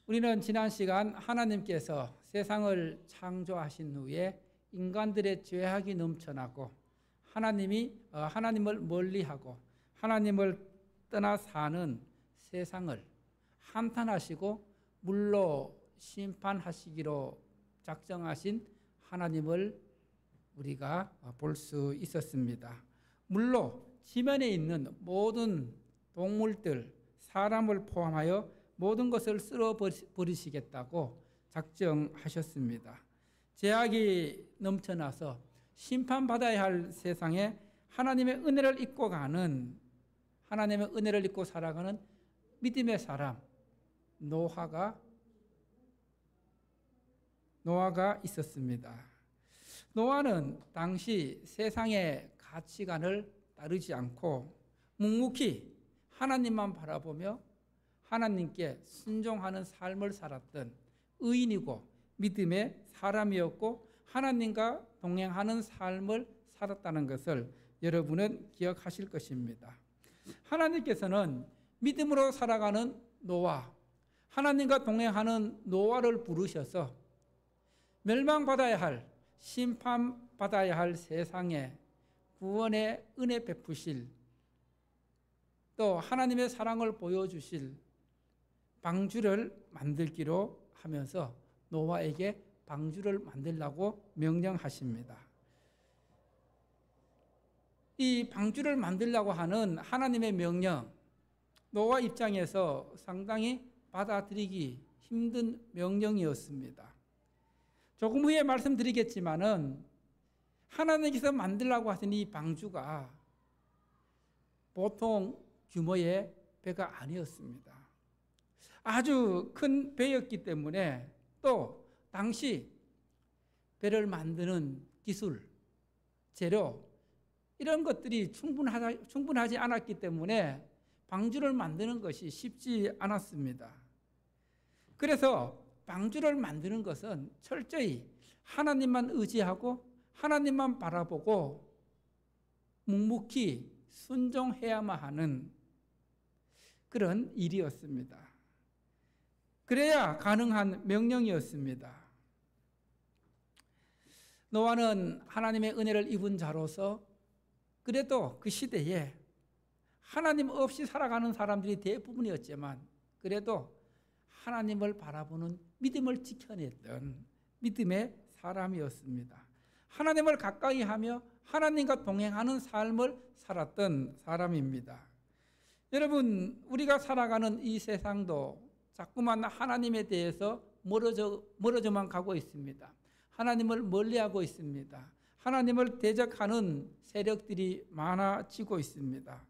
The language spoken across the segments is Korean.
우리는 지난 시간 하나님께서 세상을 창조하신 후에 인간들의 죄악이 넘쳐나고 하나님을 멀리하고 하나님을 떠나 사는 세상을 한탄하시고 물로 심판하시기로 작정하신 하나님을 우리가 볼 수 있었습니다. 물로 지면에 있는 모든 동물들, 사람을 포함하여 모든 것을 쓸어버리시겠다고 작정하셨습니다. 죄악이 넘쳐나서 심판받아야 할 세상에 하나님의 은혜를 잊고 살아가는 믿음의 사람 노아가 있었습니다. 노아는 당시 세상의 가치관을 따르지 않고 묵묵히 하나님만 바라보며 하나님께 순종하는 삶을 살았던 의인이고 믿음의 사람이었고 하나님과 동행하는 삶을 살았다는 것을 여러분은 기억하실 것입니다. 하나님께서는 믿음으로 살아가는 노아, 하나님과 동행하는 노아를 부르셔서 멸망받아야 할, 심판받아야 할 세상에 구원의 은혜 베푸실, 또 하나님의 사랑을 보여주실 방주를 만들기로 하면서 노아에게 방주를 만들라고 명령하십니다. 이 방주를 만들라고 하는 하나님의 명령, 노아 입장에서 상당히 받아들이기 힘든 명령이었습니다. 조금 후에 말씀드리겠지만은 하나님께서 만들라고 하신 이 방주가 보통 규모의 배가 아니었습니다. 아주 큰 배였기 때문에 또 당시 배를 만드는 기술, 재료 이런 것들이 충분하지 않았기 때문에 방주를 만드는 것이 쉽지 않았습니다. 그래서 방주를 만드는 것은 철저히 하나님만 의지하고 하나님만 바라보고 묵묵히 순종해야만 하는 그런 일이었습니다. 그래야 가능한 명령이었습니다. 노아는 하나님의 은혜를 입은 자로서 그래도 그 시대에 하나님 없이 살아가는 사람들이 대부분이었지만 그래도 하나님을 바라보는 믿음을 지켜냈던 믿음의 사람이었습니다. 하나님을 가까이 하며 하나님과 동행하는 삶을 살았던 사람입니다. 여러분, 우리가 살아가는 이 세상도 자꾸만 하나님에 대해서 멀어져만 가고 있습니다. 하나님을 멀리하고 있습니다. 하나님을 대적하는 세력들이 많아지고 있습니다.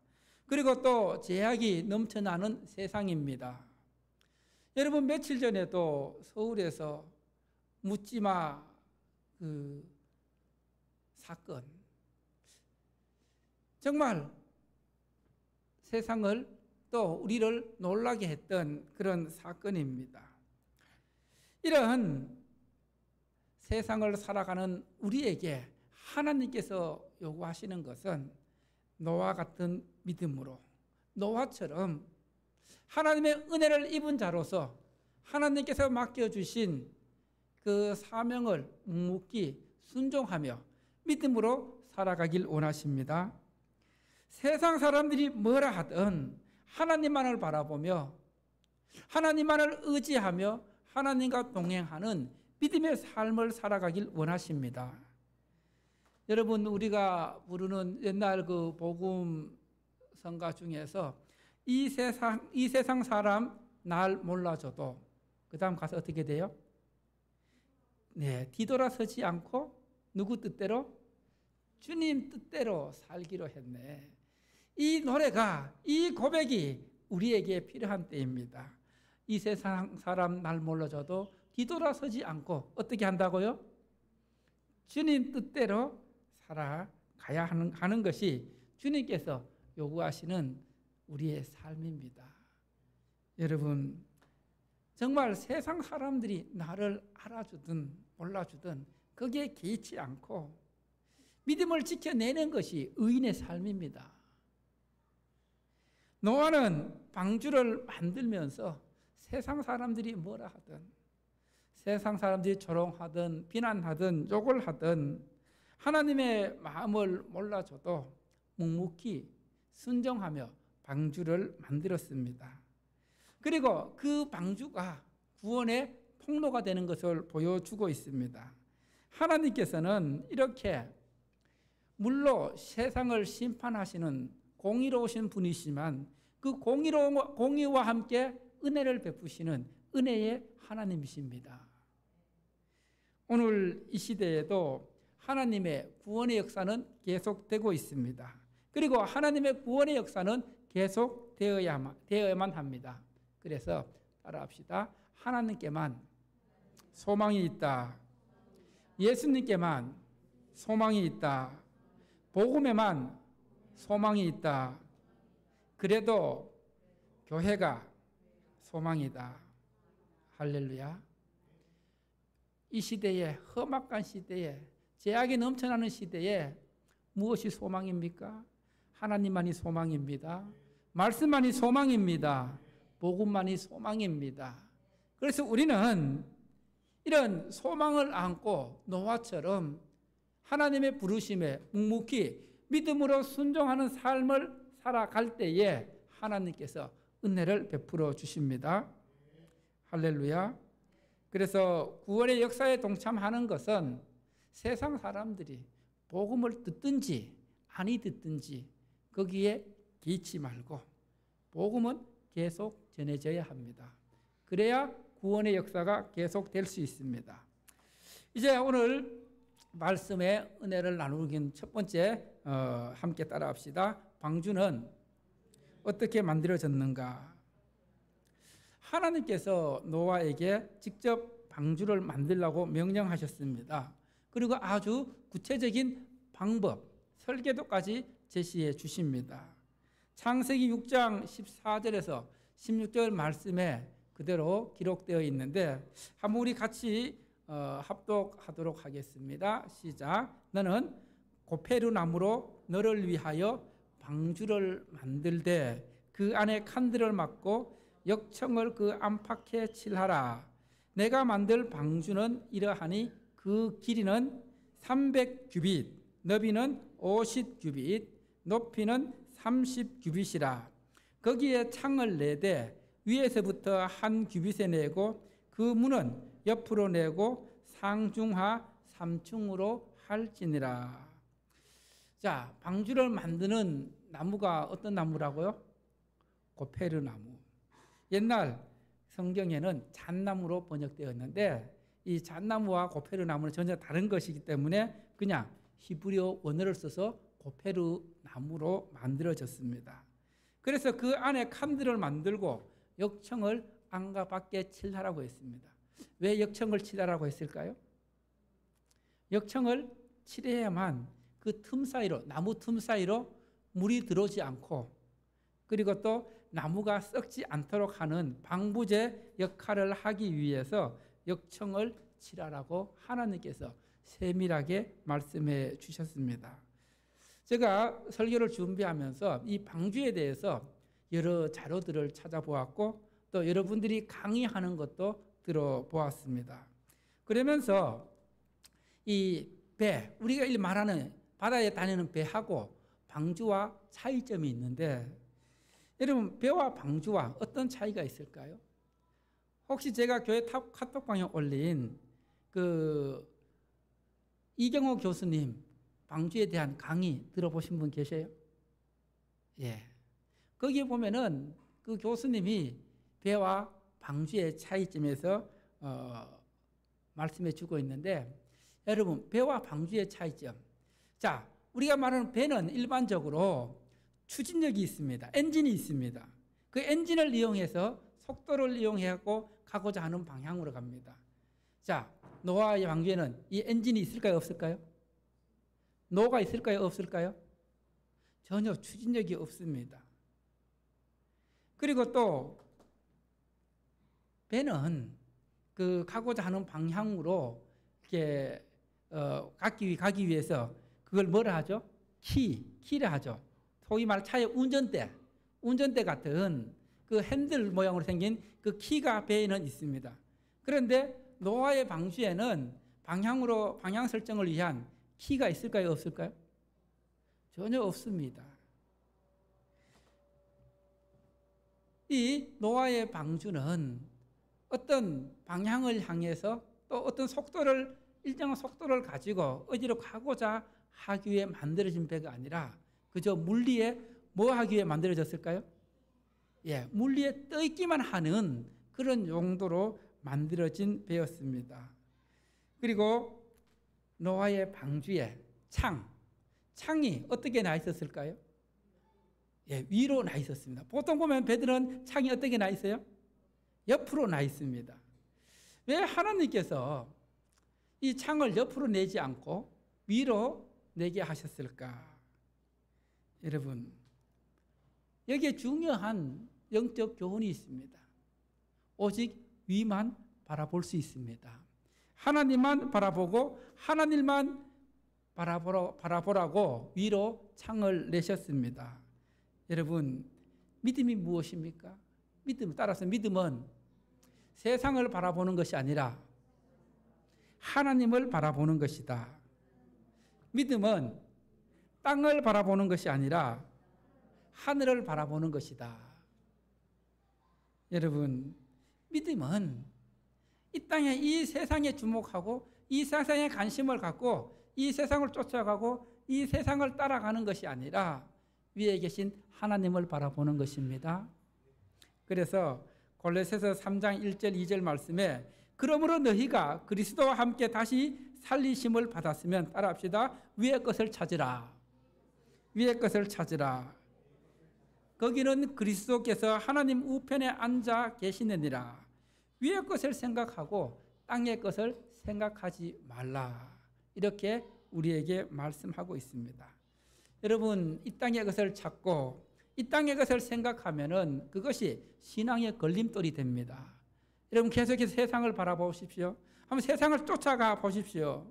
그리고 또 죄악이 넘쳐나는 세상입니다. 여러분, 며칠 전에도 서울에서 묻지마 사건, 정말 세상을 또 우리를 놀라게 했던 그런 사건입니다. 이런 세상을 살아가는 우리에게 하나님께서 요구하시는 것은 노아 같은 믿음으로, 노아처럼 하나님의 은혜를 입은 자로서 하나님께서 맡겨주신 그 사명을 묵묵히 순종하며 믿음으로 살아가길 원하십니다. 세상 사람들이 뭐라 하든 하나님만을 바라보며 하나님만을 의지하며 하나님과 동행하는 믿음의 삶을 살아가길 원하십니다. 여러분, 우리가 부르는 옛날 그 복음 성가 중에서 이 세상 사람 날 몰라줘도 그 다음 가서 어떻게 돼요? 네, 뒤돌아서지 않고 누구 뜻대로? 주님 뜻대로 살기로 했네. 이 노래가, 이 고백이 우리에게 필요한 때입니다. 이 세상 사람 날 몰라줘도 뒤돌아서지 않고 어떻게 한다고요? 주님 뜻대로 살아가야 하는 것이 주님께서 요구하시는 우리의 삶입니다. 여러분, 정말 세상 사람들이 나를 알아주든 몰라주든 거기에 개의치 않고 믿음을 지켜내는 것이 의인의 삶입니다. 노아는 방주를 만들면서 세상 사람들이 뭐라 하든, 세상 사람들이 조롱하든 비난하든 욕을 하든 하나님의 마음을 몰라줘도 묵묵히 순종하며 방주를 만들었습니다. 그리고 그 방주가 구원의 통로가 되는 것을 보여주고 있습니다. 하나님께서는 이렇게 물로 세상을 심판하시는 공의로우신 분이시지만 그 공의와 함께 은혜를 베푸시는 은혜의 하나님이십니다. 오늘 이 시대에도 하나님의 구원의 역사는 계속되고 있습니다. 그리고 하나님의 구원의 역사는 계속되어야만 합니다. 그래서 따라합시다. 하나님께만 소망이 있다. 예수님께만 소망이 있다. 복음에만 소망이 있다. 그래도 교회가 소망이다. 할렐루야. 이 시대에, 험악한 시대에, 죄악이 넘쳐나는 시대에 무엇이 소망입니까? 하나님만이 소망입니다. 말씀만이 소망입니다. 복음만이 소망입니다. 그래서 우리는 이런 소망을 안고 노아처럼 하나님의 부르심에 묵묵히 믿음으로 순종하는 삶을 살아갈 때에 하나님께서 은혜를 베풀어 주십니다. 할렐루야. 그래서 구원의 역사에 동참하는 것은 세상 사람들이 복음을 듣든지 아니 듣든지 거기에 기치 말고 복음은 계속 전해져야 합니다. 그래야 구원의 역사가 계속될 수 있습니다. 이제 오늘 말씀의 은혜를 나누긴 첫 번째 함께 따라합시다. 방주는 어떻게 만들어졌는가? 하나님께서 노아에게 직접 방주를 만들라고 명령하셨습니다. 그리고 아주 구체적인 방법, 설계도까지 제시해 주십니다. 창세기 6장 14절에서 16절 말씀에 그대로 기록되어 있는데 한번 우리 같이 합독하도록 하겠습니다. 시작. 너는 고페르 나무로 너를 위하여 방주를 만들되 그 안에 칸들을 막고 역청을 그 안팎에 칠하라. 내가 만들 방주는 이러하니 그 길이는 300규빗, 너비는 50규빗, 높이는 30규빗이라. 거기에 창을 내되 위에서부터 한 규빗에 내고 그 문은 옆으로 내고 상중하 3층으로 할지니라. 자, 방주를 만드는 나무가 어떤 나무라고요? 고페르 나무. 옛날 성경에는 잣나무로 번역되었는데 이 잣나무와 고페르 나무는 전혀 다른 것이기 때문에 그냥 히브리어 원어를 써서 고페르 나무로 만들어졌습니다. 그래서 그 안에 칸들을 만들고 역청을 안과 밖에 칠하라고 했습니다. 왜 역청을 칠하라고 했을까요? 역청을 칠해야만 그 틈 사이로, 나무 틈 사이로 물이 들어오지 않고 그리고 또 나무가 썩지 않도록 하는 방부제 역할을 하기 위해서 역청을 칠하라고 하나님께서 세밀하게 말씀해 주셨습니다. 제가 설교를 준비하면서 이 방주에 대해서 여러 자료들을 찾아보았고 또 여러분들이 강의하는 것도 들어보았습니다. 그러면서 이 배, 우리가 이 말하는 바다에 다니는 배하고 방주와 차이점이 있는데 여러분 배와 방주와 어떤 차이가 있을까요? 혹시 제가 교회 카톡방에 올린 그 이경호 교수님 방주에 대한 강의 들어보신 분 계세요? 예. 거기에 보면은 그 교수님이 배와 방주의 차이점에서 말씀해 주고 있는데 여러분 배와 방주의 차이점. 자, 우리가 말하는 배는 일반적으로 추진력이 있습니다. 엔진이 있습니다. 그 엔진을 이용해서 속도를 이용하고 가고자 하는 방향으로 갑니다. 자, 노아의 방주에는 이 엔진이 있을까요? 없을까요? 노가 있을까요? 없을까요? 전혀 추진력이 없습니다. 그리고 또 배는 그 가고자 하는 방향으로 이렇게 가기 위해서 그걸 뭐라 하죠? 키를 하죠. 소위 말 차의 운전대 같은 그 핸들 모양으로 생긴 그 키가 배에는 있습니다. 그런데 노아의 방주에는 방향 설정을 위한 키가 있을까요? 없을까요? 전혀 없습니다. 이 노아의 방주는 어떤 방향을 향해서 또 어떤 일정한 속도를 가지고 어디로 가고자 하기 위해 만들어진 배가 아니라 그저 물리에 뭐 하기 위해 만들어졌을까요? 물리에 떠 있기만 하는 그런 용도로 만들어진 배였습니다. 그리고 노아의 방주에 창이 어떻게 나 있었을까요? 위로 나 있었습니다. 보통 보면 배들은 창이 어떻게 나 있어요? 옆으로 나 있습니다. 왜 하나님께서 이 창을 옆으로 내지 않고 위로 내게 하셨을까? 여러분, 여기에 중요한 영적 교훈이 있습니다. 오직 위만 바라볼 수 있습니다. 하나님만 바라보고 하나님만 바라보라고 위로 창을 내셨습니다. 여러분, 믿음이 무엇입니까? 따라서 믿음은 세상을 바라보는 것이 아니라 하나님을 바라보는 것이다. 믿음은 땅을 바라보는 것이 아니라 하늘을 바라보는 것이다. 여러분, 믿음은 이 땅에 이 세상에 주목하고 이 세상에 관심을 갖고 이 세상을 쫓아가고 이 세상을 따라가는 것이 아니라 위에 계신 하나님을 바라보는 것입니다. 그래서 골로새서 3장 1절 2절 말씀에 그러므로 너희가 그리스도와 함께 다시 살리심을 받았으면 따라합시다. 위의 것을 찾으라. 위의 것을 찾으라. 거기는 그리스도께서 하나님 우편에 앉아 계시느니라. 위의 것을 생각하고 땅의 것을 생각하지 말라. 이렇게 우리에게 말씀하고 있습니다. 여러분, 이 땅의 것을 찾고 이 땅의 것을 생각하면은 그것이 신앙의 걸림돌이 됩니다. 여러분, 계속해서 세상을 바라보십시오. 한번 세상을 쫓아가 보십시오.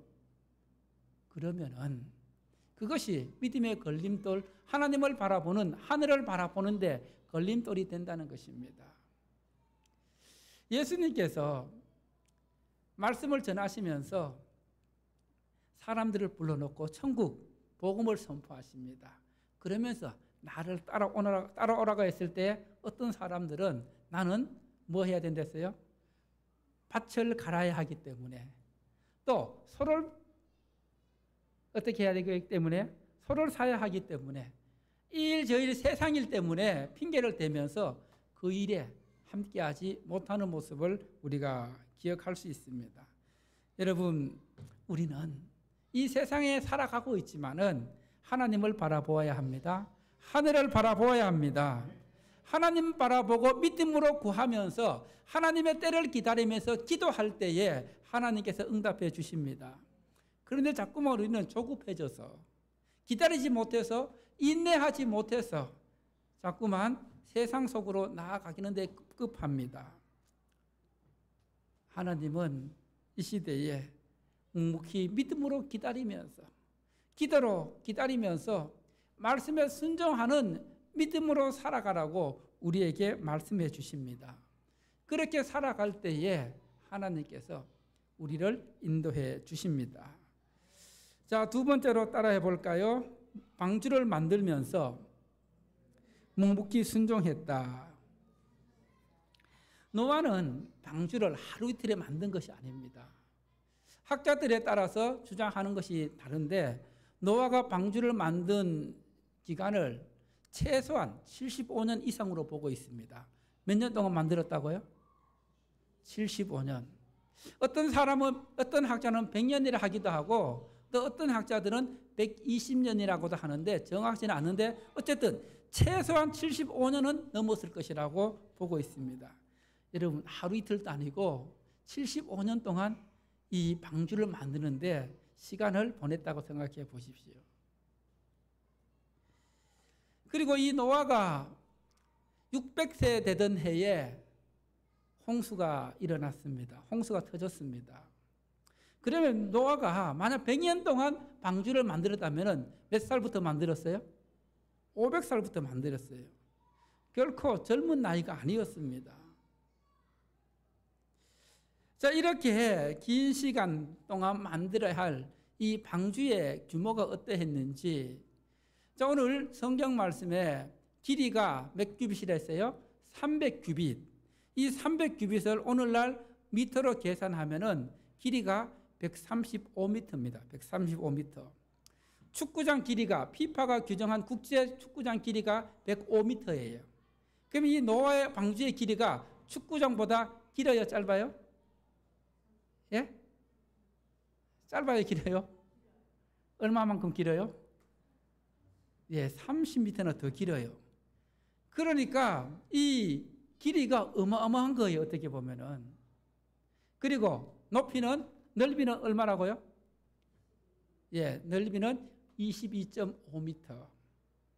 그러면은 그것이 믿음의 걸림돌, 하나님을 바라보는, 하늘을 바라보는데 걸림돌이 된다는 것입니다. 예수님께서 말씀을 전하시면서 사람들을 불러놓고 천국 복음을 선포하십니다. 그러면서 나를 따라오라고 했을 때 어떤 사람들은 나는 뭐 해야 된댔어요? 밭을 갈아야 하기 때문에, 또 소를 어떻게 해야 되기 때문에, 소를 사야 하기 때문에, 이 일 저 일 세상 일 때문에 핑계를 대면서 그 일에 함께하지 못하는 모습을 우리가 기억할 수 있습니다. 여러분, 우리는 이 세상에 살아가고 있지만은 하나님을 바라보아야 합니다. 하늘을 바라보아야 합니다. 하나님 바라보고 믿음으로 구하면서 하나님의 때를 기다리면서 기도할 때에 하나님께서 응답해 주십니다. 그런데 자꾸만 우리는 조급해져서 기다리지 못해서 인내하지 못해서 자꾸만 세상 속으로 나아가기는 데 급합니다. 하나님은 이 시대에 묵묵히 믿음으로 기다리면서, 기도로 기다리면서 말씀에 순종하는 믿음으로 살아가라고 우리에게 말씀해 주십니다. 그렇게 살아갈 때에 하나님께서 우리를 인도해 주십니다. 자, 두 번째로 따라해 볼까요? 방주를 만들면서 묵묵히 순종했다. 노아는 방주를 하루 이틀에 만든 것이 아닙니다. 학자들에 따라서 주장하는 것이 다른데 노아가 방주를 만든 기간을 최소한 75년 이상으로 보고 있습니다. 몇 년 동안 만들었다고요? 75년. 어떤 학자는 100년이라 하기도 하고 또 어떤 학자들은 120년이라고도 하는데 정확하지는 않은데 어쨌든 최소한 75년은 넘었을 것이라고 보고 있습니다. 여러분, 하루 이틀도 아니고 75년 동안 이 방주를 만드는데 시간을 보냈다고 생각해 보십시오. 그리고 이 노아가 600세 되던 해에 홍수가 일어났습니다. 홍수가 터졌습니다. 그러면 노아가 만약 100년 동안 방주를 만들었다면 몇 살부터 만들었어요? 500살부터 만들었어요. 결코 젊은 나이가 아니었습니다. 자, 이렇게 긴 시간 동안 만들어야 할 이 방주의 규모가 어떠했는지, 자, 오늘 성경 말씀에 길이가 몇 규빗이라 했어요? 300규빗. 이 300규빗을 오늘날 미터로 계산하면은 길이가 135m입니다. 135m. 축구장 길이가, 피파가 규정한 국제 축구장 길이가 105m예요. 그럼 이 노아의 방주의 길이가 축구장보다 길어요, 짧아요? 예? 짧아요, 길어요? 얼마만큼 길어요? 예, 30m나 더 길어요. 그러니까 이 길이가 어마어마한 거예요, 어떻게 보면은. 그리고 넓이는 얼마라고요? 예, 넓이는 22.5m.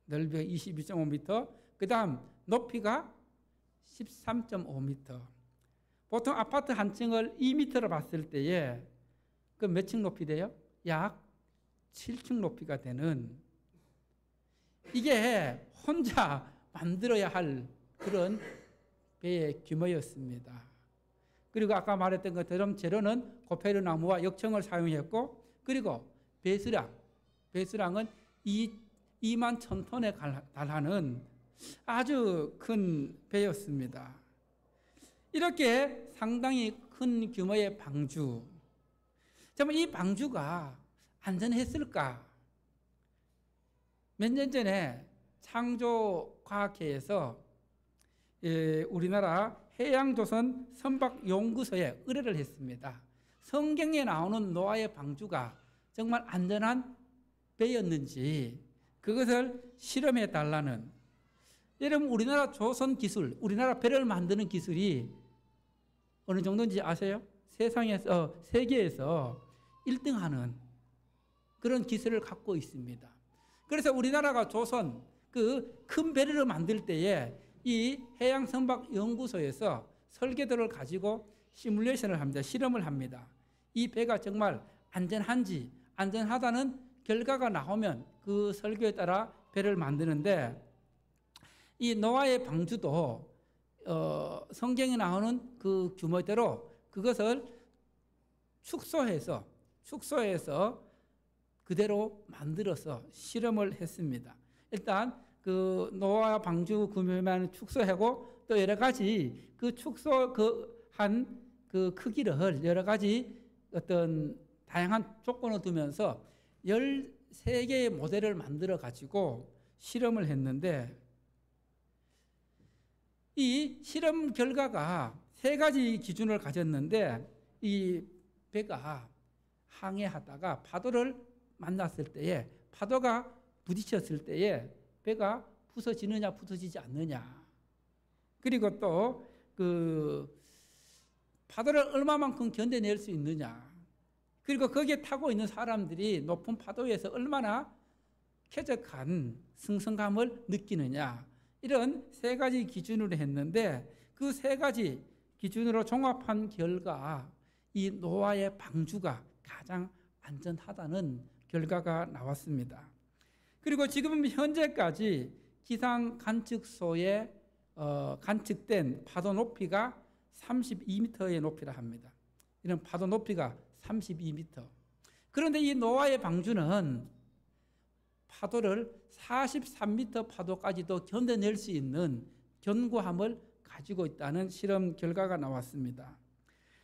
넓이가 22.5m. 그 다음 높이가 13.5m. 보통 아파트 한 층을 2m로 봤을 때에 그 몇 층 높이 돼요? 약 7층 높이가 되는, 이게 혼자 만들어야 할 그런 배의 규모였습니다. 그리고 아까 말했던 것처럼 재료는 고페르 나무와 역청을 사용했고, 그리고 배수량은 2만 1,000톤에 달하는 아주 큰 배였습니다. 이렇게 상당히 큰 규모의 방주. 정말 이 방주가 안전했을까? 몇 년 전에 창조과학회에서 우리나라 해양조선 선박연구소에 의뢰를 했습니다. 성경에 나오는 노아의 방주가 정말 안전한 배였는지 그것을 실험해 달라는. 여러분, 우리나라 조선 기술, 우리나라 배를 만드는 기술이 어느 정도인지 아세요? 세계에서 1등하는 그런 기술을 갖고 있습니다. 그래서 우리나라가 조선 그 큰 배를 만들 때에 이 해양선박연구소에서 설계도를 가지고 시뮬레이션을 합니다. 실험을 합니다. 이 배가 정말 안전하다는 결과가 나오면 그 설계에 따라 배를 만드는데, 이 노아의 방주도 성경에 나오는 그 규모대로 그것을 축소해서 그대로 만들어서 실험을 했습니다. 일단 그 노아 방주 규모만 축소하고 또 여러 가지 그 축소한 그 크기를 여러 가지 어떤 다양한 조건을 두면서 13개의 모델을 만들어 가지고 실험을 했는데, 이 실험 결과가 3가지 기준을 가졌는데, 이 배가 항해하다가 파도를 만났을 때에, 파도가 부딪혔을 때에 배가 부서지느냐 부서지지 않느냐, 그리고 또 그 파도를 얼마만큼 견뎌낼 수 있느냐, 그리고 거기에 타고 있는 사람들이 높은 파도에서 얼마나 쾌적한 승선감을 느끼느냐, 이런 3가지 기준으로 했는데, 그 3가지 기준으로 종합한 결과 이 노아의 방주가 가장 안전하다는 결과가 나왔습니다. 그리고 지금 현재까지 기상 관측소에 관측된 파도 높이가 32m의 높이라 합니다. 이런 파도 높이가 32m. 그런데 이 노아의 방주는 파도를 43m 파도까지도 견뎌낼 수 있는 견고함을 가지고 있다는 실험 결과가 나왔습니다.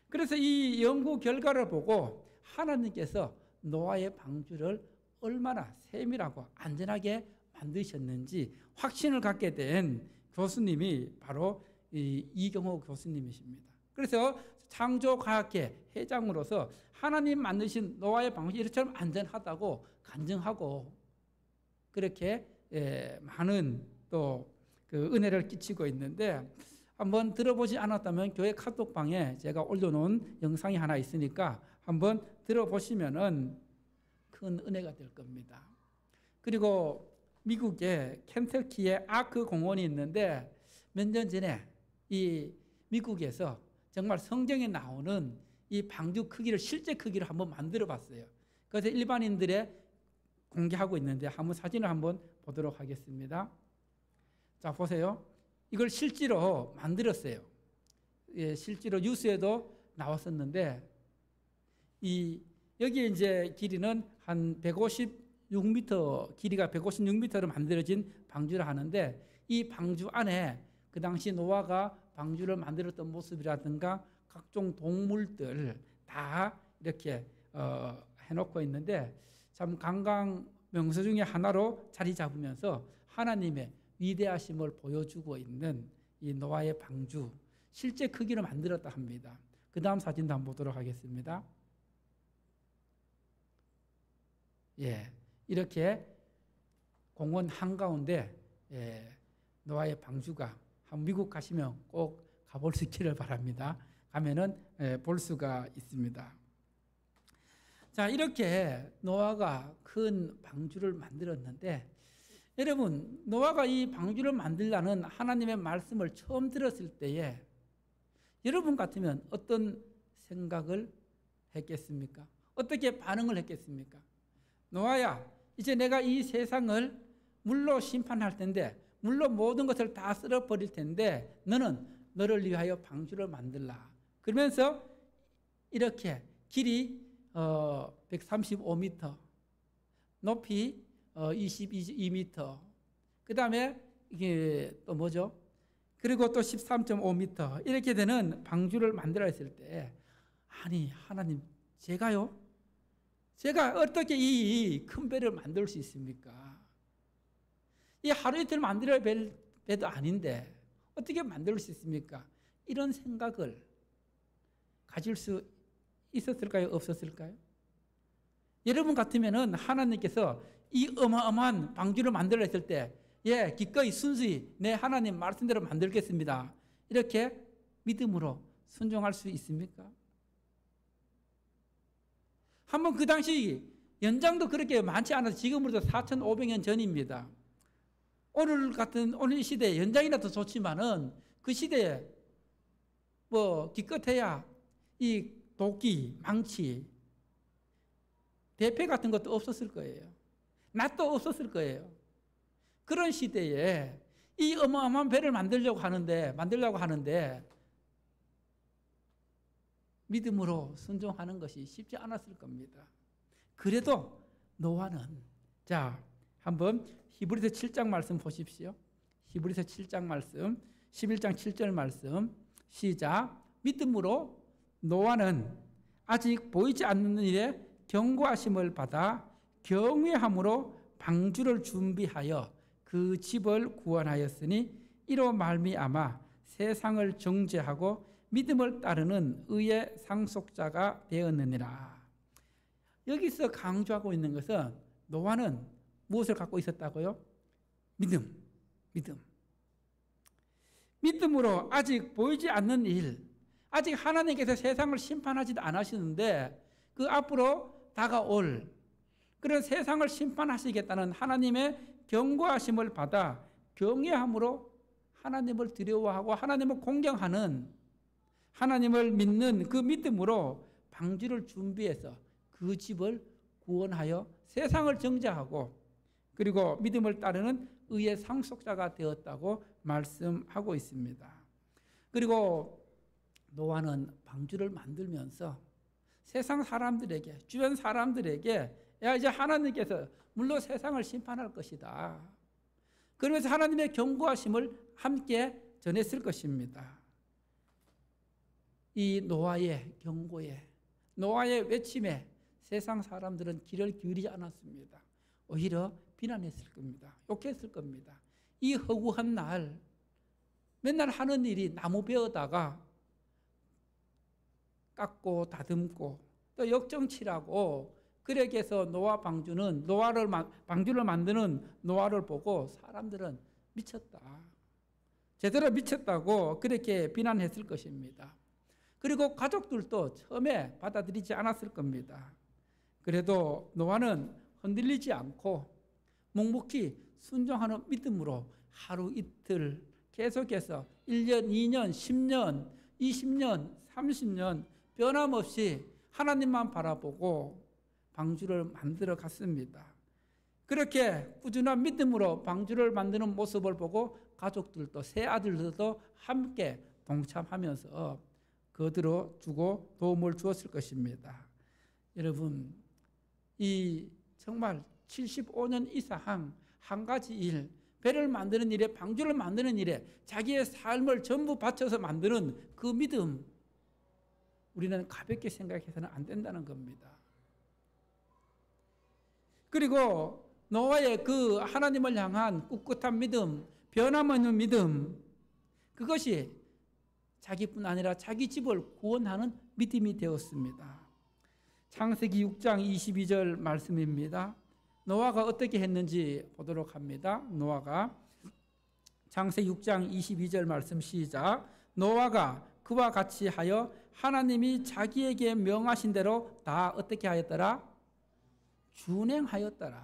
그래서 이 연구 결과를 보고 하나님께서 노아의 방주를 얼마나 세밀하고 안전하게 만드셨는지 확신을 갖게 된 교수님이 바로 이경호 교수님이십니다. 그래서 창조과학회 회장으로서 하나님 만드신 노아의 방주 이처럼 안전하다고 간증하고, 그렇게 많은 또 그 은혜를 끼치고 있는데, 한번 들어보지 않았다면 교회 카톡방에 제가 올려놓은 영상이 하나 있으니까 한번 들어보시면은 큰 은혜가 될 겁니다. 그리고 미국의 켄터키에 아크 공원이 있는데, 몇 년 전에 이 미국에서 정말 성경에 나오는 이 방주 크기를 실제 크기로 한번 만들어 봤어요. 그래서 일반인들의 공개하고 있는데 한번 사진을 한번 보도록 하겠습니다. 자, 보세요. 이걸 실제로 만들었어요. 예, 실제로 뉴스에도 나왔었는데 여기 이제 길이는 한 156m, 길이가 156m로 만들어진 방주를 하는데 이 방주 안에 그 당시 노아가 방주를 만들었던 모습이라든가 각종 동물들 다 이렇게 해놓고 있는데 참 관광 명소 중에 하나로 자리 잡으면서 하나님의 위대하심을 보여주고 있는 이 노아의 방주, 실제 크기로 만들었다 합니다. 그 다음 사진도 한번 보도록 하겠습니다. 예, 이렇게 공원 한가운데 노아의 방주가 미국 가시면 꼭 가볼 수 있기를 바랍니다. 가면은 볼 수가 있습니다. 자, 이렇게 노아가 큰 방주를 만들었는데 여러분, 노아가 이 방주를 만들라는 하나님의 말씀을 처음 들었을 때에 여러분 같으면 어떤 생각을 했겠습니까? 어떻게 반응을 했겠습니까? 노아야, 이제 내가 이 세상을 물로 심판할 텐데, 물로 모든 것을 다 쓸어버릴 텐데 너는 너를 위하여 방주를 만들라. 그러면서 이렇게 길이 135m, 높이 22m, 그 다음에 이게 또 뭐죠? 그리고 또 13.5m 이렇게 되는 방주를 만들어 했을 때, 아니 하나님, 제가 어떻게 이 큰 배를 만들 수 있습니까? 이 하루 이틀 만들어야 될 배도 아닌데 어떻게 만들 수 있습니까? 이런 생각을 가질 수 있었을까요? 없었을까요? 여러분 같으면은 하나님께서 이 어마어마한 방주를 만들어 했을 때, 예, 기꺼이 순수히 내 하나님 말씀대로 만들겠습니다, 이렇게 믿음으로 순종할 수 있습니까? 한번 그 당시 연장도 그렇게 많지 않아서 지금으로도 4,500년 전입니다. 오늘 시대에 연장이라도 좋지만은 그 시대에 뭐 기껏해야 이 도끼, 망치, 대패 같은 것도 없었을 거예요. 낫도 없었을 거예요. 그런 시대에 이 어마어마한 배를 만들려고 하는데 믿음으로 순종하는 것이 쉽지 않았을 겁니다. 그래도 노아는, 자, 한번 히브리서 7장 말씀 보십시오. 히브리서 7장 말씀, 11장 7절 말씀, 시작. 믿음으로 노아는 아직 보이지 않는 일에 경고하심을 받아 경외함으로 방주를 준비하여 그 집을 구원하였으니 이로 말미암아 세상을 정죄하고 믿음을 따르는 의의 상속자가 되었느니라. 여기서 강조하고 있는 것은 노아는 무엇을 갖고 있었다고요? 믿음으로 아직 보이지 않는 일, 아직 하나님께서 세상을 심판하지도 않으시는데 그 앞으로 다가올 그런 세상을 심판하시겠다는 하나님의 경고하심을 받아 경외함으로 하나님을 두려워하고 하나님을 공경하는, 하나님을 믿는 그 믿음으로 방주를 준비해서 그 집을 구원하여 세상을 정죄하고 그리고 믿음을 따르는 의의 상속자가 되었다고 말씀하고 있습니다. 그리고 노아는 방주를 만들면서 세상 사람들에게, 주변 사람들에게, 야, 이제 하나님께서 물론 세상을 심판할 것이다, 그러면서 하나님의 경고하심을 함께 전했을 것입니다. 이 노아의 경고에, 노아의 외침에 세상 사람들은 귀를 기울이지 않았습니다. 오히려 비난했을 겁니다. 욕했을 겁니다. 이 허구한 날 맨날 하는 일이 나무 베어다가 깎고 다듬고 또 역정치라고, 그렇게 해서 노아 방주는 방주를 만드는 노아를 보고 사람들은 미쳤다, 제대로 미쳤다고 그렇게 비난했을 것입니다. 그리고 가족들도 처음에 받아들이지 않았을 겁니다. 그래도 노아는 흔들리지 않고 묵묵히 순종하는 믿음으로 하루 이틀 계속해서 1년, 2년, 10년, 20년, 30년 변함없이 하나님만 바라보고 방주를 만들어 갔습니다. 그렇게 꾸준한 믿음으로 방주를 만드는 모습을 보고 가족들도 세 아들들도 함께 동참하면서 거들어 주고 도움을 주었을 것입니다. 여러분, 이 정말 75년 이상 한 가지 일, 배를 만드는 일에, 방주를 만드는 일에 자기의 삶을 전부 바쳐서 만드는 그 믿음, 우리는 가볍게 생각해서는 안 된다는 겁니다. 그리고 노아의 그 하나님을 향한 꿋꿋한 믿음, 변함없는 믿음, 그것이 자기뿐 아니라 자기 집을 구원하는 믿음이 되었습니다. 창세기 6장 22절 말씀입니다. 노아가 어떻게 했는지 보도록 합니다. 노아가 창세기 6장 22절 말씀 시작. 노아가 그와 같이 하여 하나님이 자기에게 명하신 대로 다 어떻게 하였더라? 준행하였더라.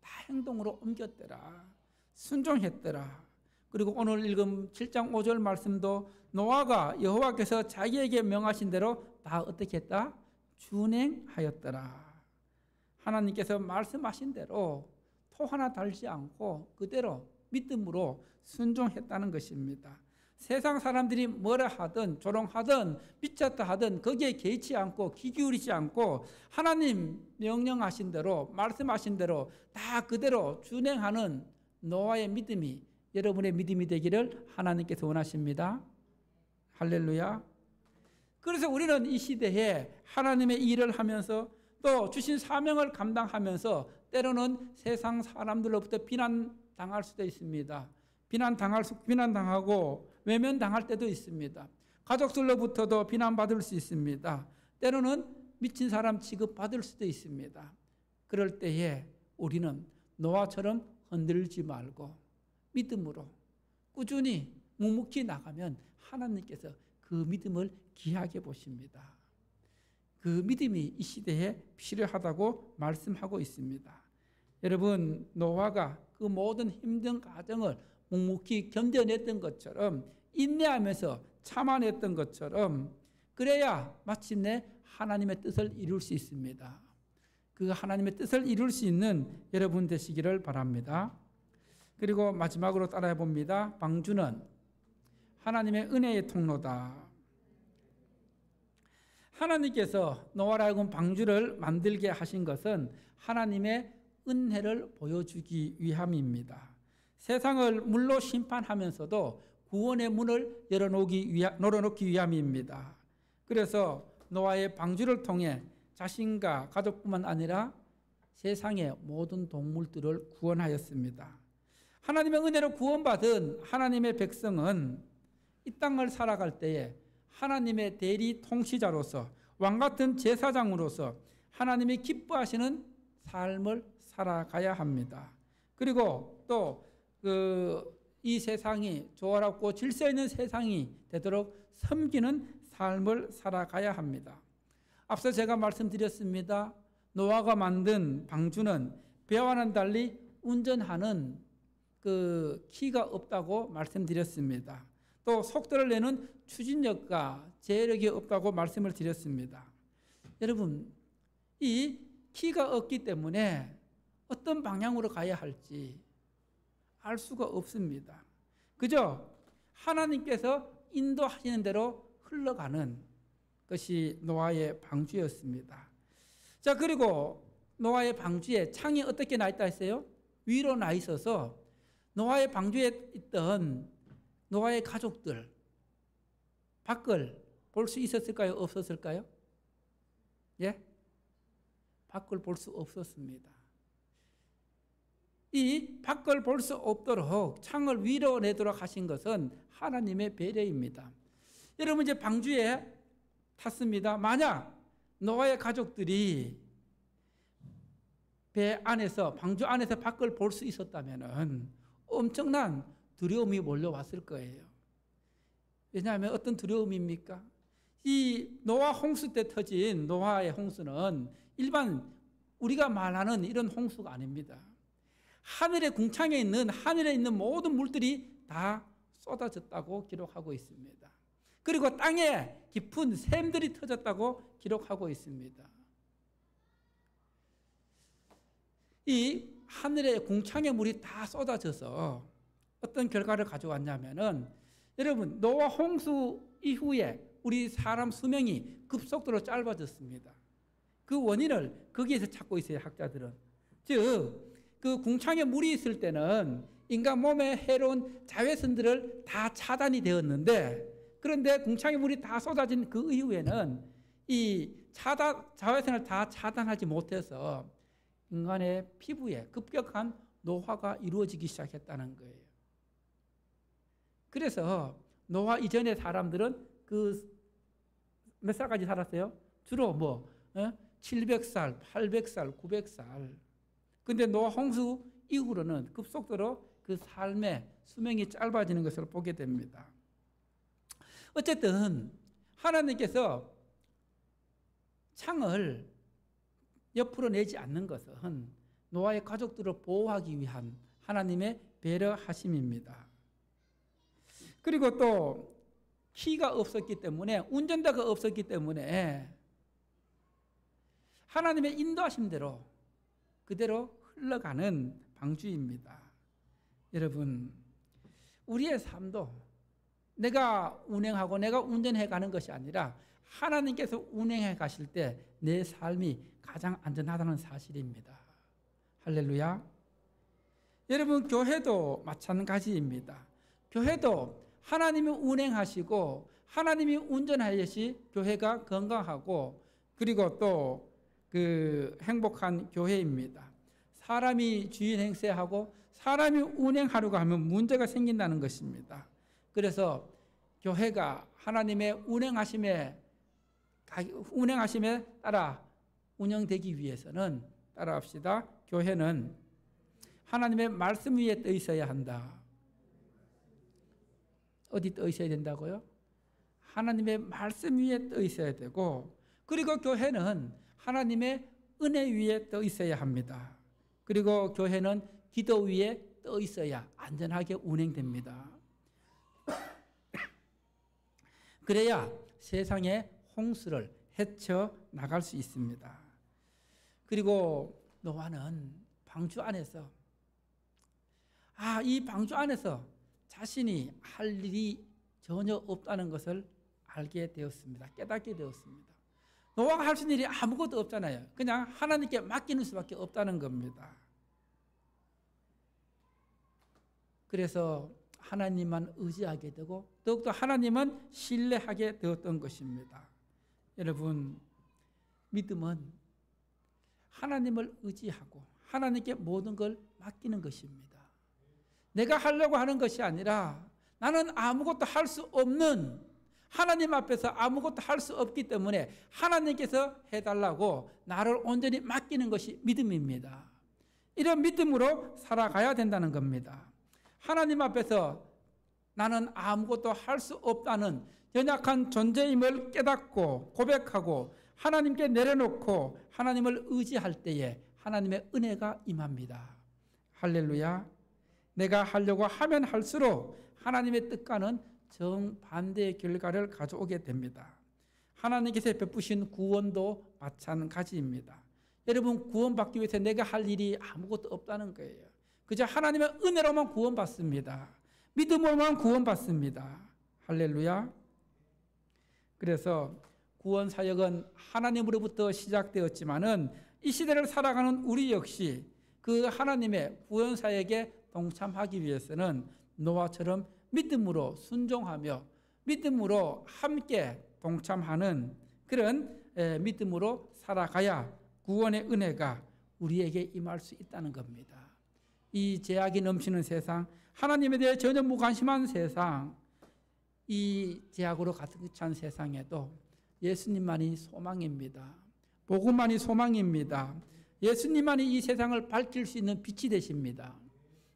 다 행동으로 옮겼더라. 순종했더라. 그리고 오늘 읽은 7장 5절 말씀도 노아가 여호와께서 자기에게 명하신 대로 다 어떻게 했다? 준행하였더라. 하나님께서 말씀하신 대로 토 하나 달지 않고 그대로 믿음으로 순종했다는 것입니다. 세상 사람들이 뭐라 하든 조롱하든 미쳤다 하든 거기에 개의치 않고 귀 기울이지 않고 하나님 명령하신 대로 말씀하신 대로 다 그대로 준행하는 노아의 믿음이 여러분의 믿음이 되기를 하나님께서 원하십니다. 할렐루야. 그래서 우리는 이 시대에 하나님의 일을 하면서 또 주신 사명을 감당하면서 때로는 세상 사람들로부터 비난당할 수도 있습니다. 비난당하고 외면당할 때도 있습니다. 가족들로부터도 비난받을 수 있습니다. 때로는 미친 사람 취급받을 수도 있습니다. 그럴 때에 우리는 노아처럼 흔들지 말고 믿음으로 꾸준히 묵묵히 나가면 하나님께서 그 믿음을 귀하게 보십니다. 그 믿음이 이 시대에 필요하다고 말씀하고 있습니다. 여러분, 노아가 그 모든 힘든 과정을 묵묵히 견뎌냈던 것처럼 인내하면서 참아냈던 것처럼 그래야 마침내 하나님의 뜻을 이룰 수 있습니다. 그 하나님의 뜻을 이룰 수 있는 여러분 되시기를 바랍니다. 그리고 마지막으로 따라해 봅니다. 방주는 하나님의 은혜의 통로다. 하나님께서 노아로 하여금 방주를 만들게 하신 것은 하나님의 은혜를 보여주기 위함입니다. 세상을 물로 심판하면서도 구원의 문을 열어놓기 위함입니다. 그래서 노아의 방주를 통해 자신과 가족뿐만 아니라 세상의 모든 동물들을 구원하였습니다. 하나님의 은혜로 구원받은 하나님의 백성은 이 땅을 살아갈 때에 하나님의 대리 통치자로서 왕같은 제사장으로서 하나님이 기뻐하시는 삶을 살아가야 합니다. 그리고 또 이 세상이 조화롭고 질서 있는 세상이 되도록 섬기는 삶을 살아가야 합니다. 앞서 제가 말씀드렸습니다. 노아가 만든 방주는 배와는 달리 운전하는 그 키가 없다고 말씀드렸습니다. 또 속도를 내는 추진력과 제력이 없다고 말씀을 드렸습니다. 여러분, 이 키가 없기 때문에 어떤 방향으로 가야 할지 알 수가 없습니다. 그저 하나님께서 인도하시는 대로 흘러가는 것이 노아의 방주였습니다. 자, 그리고 노아의 방주에 창이 어떻게 나 있다 했어요? 위로 나 있어서 노아의 방주에 있던 노아의 가족들 밖을 볼 수 있었을까요? 없었을까요? 예? 밖을 볼 수 없었습니다. 이 밖을 볼 수 없도록 창을 위로 내도록 하신 것은 하나님의 배려입니다. 여러분, 이제 방주에 탔습니다. 만약 노아의 가족들이 배 안에서, 방주 안에서 밖을 볼 수 있었다면 엄청난 두려움이 몰려왔을 거예요. 왜냐하면 어떤 두려움입니까? 이 노아 홍수 때 터진 노아의 홍수는 일반 우리가 말하는 이런 홍수가 아닙니다. 하늘의 궁창에 있는, 하늘에 있는 모든 물들이 다 쏟아졌다고 기록하고 있습니다. 그리고 땅에 깊은 샘들이 터졌다고 기록하고 있습니다. 이 하늘의 궁창의 물이 다 쏟아져서 어떤 결과를 가져왔냐면은 여러분 노아 홍수 이후에 우리 사람 수명이 급속도로 짧아졌습니다. 그 원인을 거기에서 찾고 있어요, 학자들은. 즉, 그 궁창에 물이 있을 때는 인간 몸에 해로운 자외선들을 다 차단이 되었는데, 그런데 궁창에 물이 다 쏟아진 그 이후에는 이 자외선을 다 차단하지 못해서 인간의 피부에 급격한 노화가 이루어지기 시작했다는 거예요. 그래서 노화 이전의 사람들은 몇 살까지 살았어요? 주로 700살, 800살, 900살. 근데 노아 홍수 이후로는 급속도로 그 삶의 수명이 짧아지는 것을 보게 됩니다. 어쨌든 하나님께서 창을 옆으로 내지 않는 것은 노아의 가족들을 보호하기 위한 하나님의 배려하심입니다. 그리고 또 키가 없었기 때문에, 운전대가 없었기 때문에 하나님의 인도하심대로 그대로 흘러가는 방주입니다. 여러분, 우리의 삶도 내가 운행하고 내가 운전해 가는 것이 아니라 하나님께서 운행해 가실 때 내 삶이 가장 안전하다는 사실입니다. 할렐루야. 여러분, 교회도 마찬가지입니다. 교회도 하나님이 운행하시고 하나님이 운전하듯이 교회가 건강하고, 그리고 또 그 행복한 교회입니다. 사람이 주인 행세하고 사람이 운행하려고 하면 문제가 생긴다는 것입니다. 그래서 교회가 하나님의 운행하심에 따라 운영되기 위해서는, 따라합시다. 교회는 하나님의 말씀 위에 떠 있어야 한다. 어디 떠 있어야 된다고요? 하나님의 말씀 위에 떠 있어야 되고, 그리고 교회는 하나님의 은혜 위에 떠 있어야 합니다. 그리고 교회는 기도 위에 떠 있어야 안전하게 운행됩니다. 그래야 세상의 홍수를 헤쳐 나갈 수 있습니다. 그리고 노아는 방주 안에서 이 방주 안에서 자신이 할 일이 전혀 없다는 것을 알게 되었습니다. 깨닫게 되었습니다. 노아가 할 수 있는 일이 아무것도 없잖아요. 그냥 하나님께 맡기는 수밖에 없다는 겁니다. 그래서 하나님만 의지하게 되고 더욱더 하나님은 신뢰하게 되었던 것입니다. 여러분, 믿음은 하나님을 의지하고 하나님께 모든 걸 맡기는 것입니다. 내가 하려고 하는 것이 아니라 나는 아무것도 할 수 없는, 하나님 앞에서 아무것도 할 수 없기 때문에 하나님께서 해달라고 나를 온전히 맡기는 것이 믿음입니다. 이런 믿음으로 살아가야 된다는 겁니다. 하나님 앞에서 나는 아무것도 할 수 없다는 연약한 존재임을 깨닫고 고백하고 하나님께 내려놓고 하나님을 의지할 때에 하나님의 은혜가 임합니다. 할렐루야. 내가 하려고 하면 할수록 하나님의 뜻과는 정반대의 결과를 가져오게 됩니다. 하나님께서 베푸신 구원도 마찬가지입니다. 여러분, 구원받기 위해서 내가 할 일이 아무것도 없다는 거예요. 그저 하나님의 은혜로만 구원받습니다. 믿음으로만 구원받습니다. 할렐루야. 그래서 구원 사역은 하나님으로부터 시작되었지만은 이 시대를 살아가는 우리 역시 그 하나님의 구원 사역에 동참하기 위해서는 노아처럼 믿음으로 순종하며 믿음으로 함께 동참하는 그런 믿음으로 살아가야 구원의 은혜가 우리에게 임할 수 있다는 겁니다. 이 죄악이 넘치는 세상, 하나님에 대해 전혀 무관심한 세상, 이 죄악으로 가득 찬 세상에도 예수님만이 소망입니다. 복음만이 소망입니다. 예수님만이 이 세상을 밝힐 수 있는 빛이 되십니다.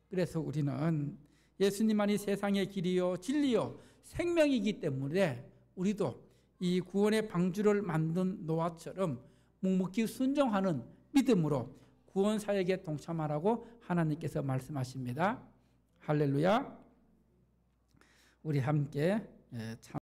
그래서 우리는 예수님만이 세상의 길이요 진리요 생명이기 때문에 우리도 이 구원의 방주를 만든 노아처럼 묵묵히 순종하는 믿음으로 구원 사역에 동참하라고 하나님께서 말씀하십니다. 할렐루야. 우리 함께 참